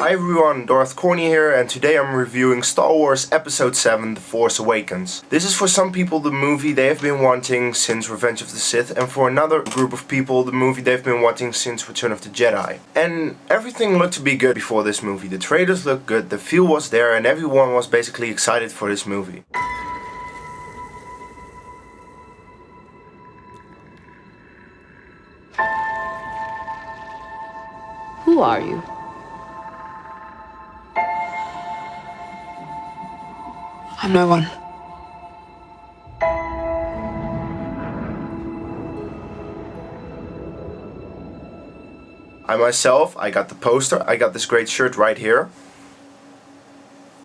Hi everyone, Darth Corny here, and today I'm reviewing Star Wars Episode VII, The Force Awakens. This is for some people the movie they have been wanting since Revenge of the Sith, and for another group of people the movie they've been wanting since Return of the Jedi. And everything looked to be good before this movie. The trailers looked good, the feel was there, and everyone was basically excited for this movie. Who are you? I'm no one. I myself, I got the poster, I got this great shirt right here.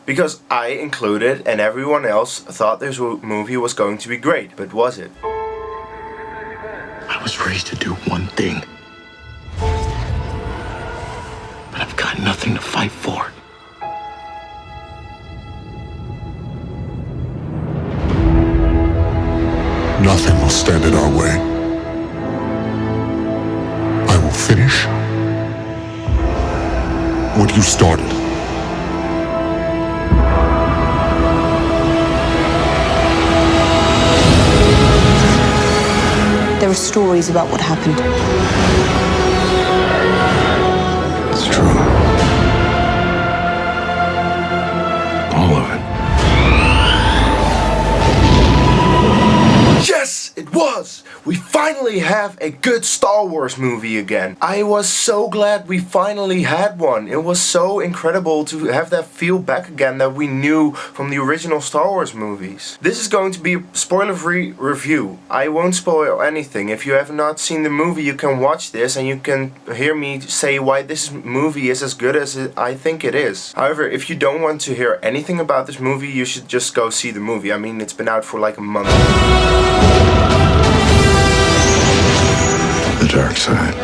Because I included and everyone else thought this movie was going to be great, but was it? I was raised to do one thing. But I've got nothing to fight for. Nothing will stand in our way. I will finish what you started. There are stories about what happened. It's true. All of it. Yes, it was! We finally have a good Star Wars movie again. I was so glad we finally had one. It was so incredible to have that feel back again that we knew from the original Star Wars movies. This is going to be a spoiler-free review. I won't spoil anything. If you have not seen the movie, you can watch this and you can hear me say why this movie is as good as I think it is. However, if you don't want to hear anything about this movie, you should just go see the movie. I mean, it's been out for like a month. The dark side.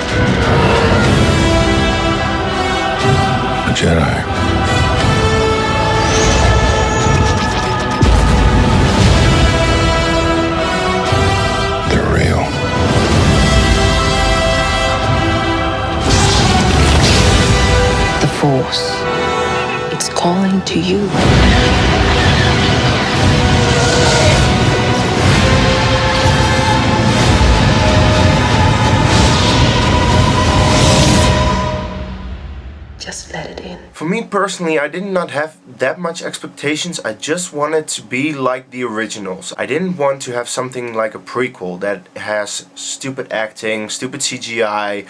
The Jedi. They're real. The Force. It's calling to you. Just let it in. For me personally, I did not have that much expectations. I just wanted to be like the originals. I didn't want to have something like a prequel that has stupid acting, stupid CGI,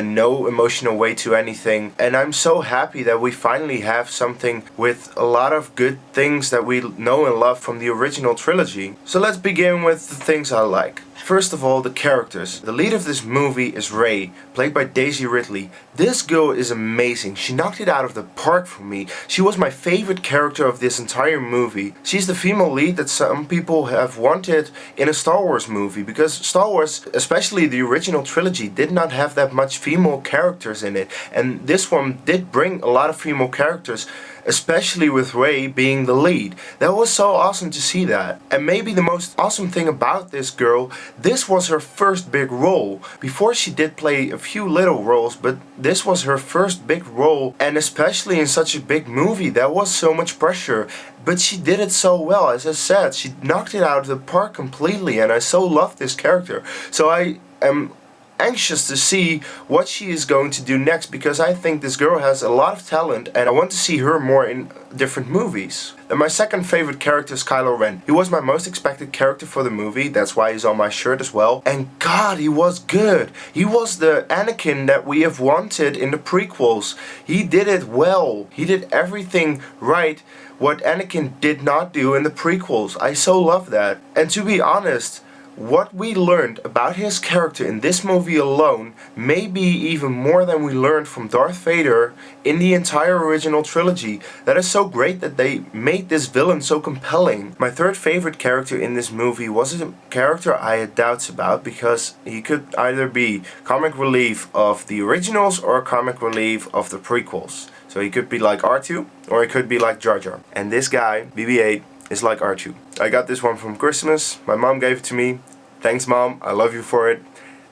no emotional weight to anything. And I'm so happy that we finally have something with a lot of good things that we know and love from the original trilogy. So let's begin with the things I like. First of all, the characters. The lead of this movie is Rey, played by Daisy Ridley. This girl is amazing. She knocked it out of the park for me. She was my favorite character of this entire movie. She's the female lead that some people have wanted in a Star Wars movie, because Star Wars, especially the original trilogy, did not have that much female characters in it. And this one did bring a lot of female characters, especially with Rey being the lead. That was so awesome to see that. And maybe the most awesome thing about this girl, this was her first big role. Before she did play a few little roles, but this was her first big role, and especially in such a big movie, there was so much pressure. But she did it so well. As I said, she knocked it out of the park completely, and I so love this character. So I am anxious to see what she is going to do next, because I think this girl has a lot of talent and I want to see her more in different movies. Then my second favorite character is Kylo Ren. He was my most expected character for the movie, that's why he's on my shirt as well. And God, he was good. He was the Anakin that we have wanted in the prequels. He did it well. He did everything right what Anakin did not do in the prequels. I so love that. And to be honest, what we learned about his character in this movie alone may be even more than we learned from Darth Vader in the entire original trilogy. That is so great that they made this villain so compelling. My third favorite character in this movie was a character I had doubts about, because he could either be comic relief of the originals or comic relief of the prequels. So he could be like R2 or he could be like Jar Jar. And this guy, BB-8, is like R2. I got this one from Christmas. My mom gave it to me. Thanks, Mom. I love you for it.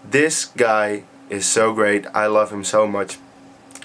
This guy is so great. I love him so much.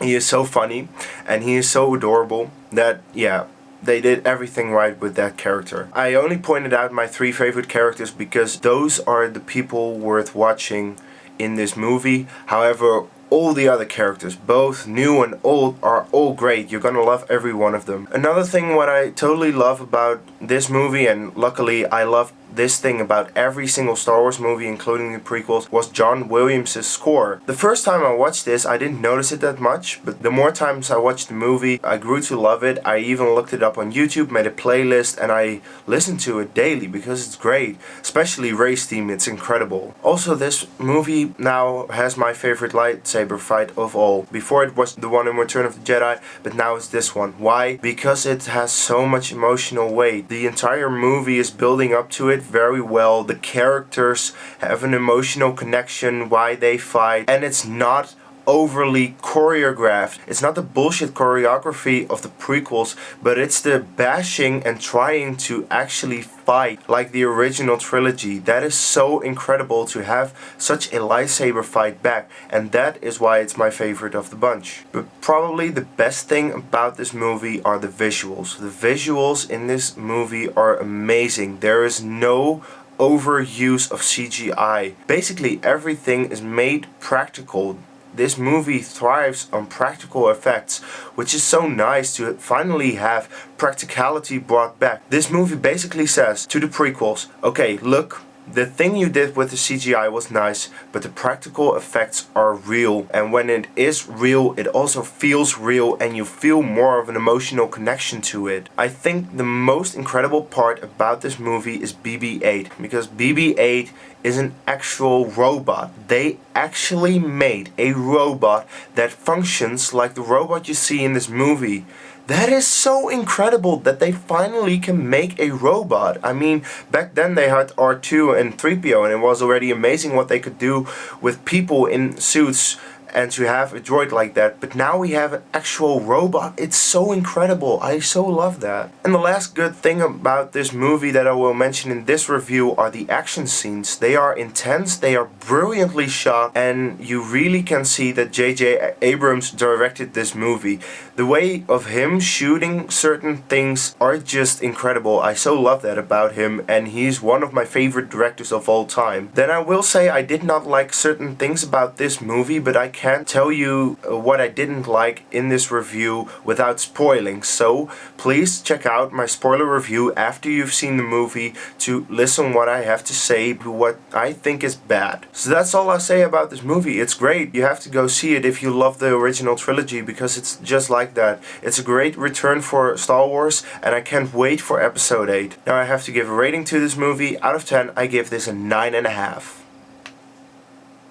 He is so funny and he is so adorable that, yeah, they did everything right with that character. I only pointed out my 3 favorite characters because those are the people worth watching in this movie. However, all the other characters, both new and old, are all great. You're gonna love every one of them. Another thing what I totally love about this movie, and luckily I love this thing about every single Star Wars movie, including the prequels, was John Williams' score. The first time I watched this, I didn't notice it that much, but the more times I watched the movie, I grew to love it. I even looked it up on YouTube, made a playlist, and I listened to it daily because it's great. Especially Rey's theme, it's incredible. Also, this movie now has my favorite lightsaber fight of all. Before it was the one in Return of the Jedi, but now it's this one. Why? Because it has so much emotional weight. The entire movie is building up to it very well. The characters have an emotional connection why they fight, and it's not overly choreographed. It's not the bullshit choreography of the prequels, but it's the bashing and trying to actually fight like the original trilogy. That is so incredible to have such a lightsaber fight back, and that is why it's my favorite of the bunch. But probably the best thing about this movie are the visuals. The visuals in this movie are amazing. There is no overuse of CGI. Basically everything is made practical. This movie thrives on practical effects, which is so nice to finally have practicality brought back. This movie basically says to the prequels, okay, look, the thing you did with the CGI was nice, but the practical effects are real. And when it is real, it also feels real and you feel more of an emotional connection to it. I think the most incredible part about this movie is BB-8, because BB-8 is an actual robot. They actually made a robot that functions like the robot you see in this movie. That is so incredible that they finally can make a robot. I mean, back then they had R2 and 3PO and it was already amazing what they could do with people in suits and to have a droid like that. But now we have an actual robot. It's so incredible. I so love that. And the last good thing about this movie that I will mention in this review are the action scenes. They are intense, they are brilliantly shot, and you really can see that J.J. Abrams directed this movie. The way of him shooting certain things are just incredible. I so love that about him, and he's one of my favorite directors of all time. Then I will say I did not like certain things about this movie, but I can't tell you what I didn't like in this review without spoiling. So please check out my spoiler review after you've seen the movie to listen what I have to say, what I think is bad. So that's all I say about this movie. It's great. You have to go see it if you love the original trilogy, because it's just like that. It's a great return for Star Wars, and I can't wait for Episode 8. Now I have to give a rating to this movie. Out of 10, I give this a 9.5.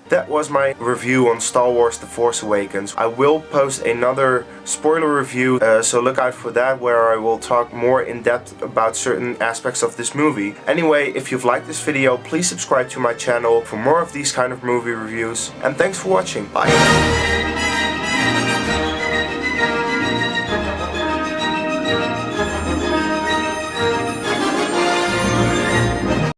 That was my review on Star Wars The Force Awakens. I will post another spoiler review, so look out for that, where I will talk more in depth about certain aspects of this movie. Anyway, if you've liked this video, please subscribe to my channel for more of these kind of movie reviews. And thanks for watching. Bye.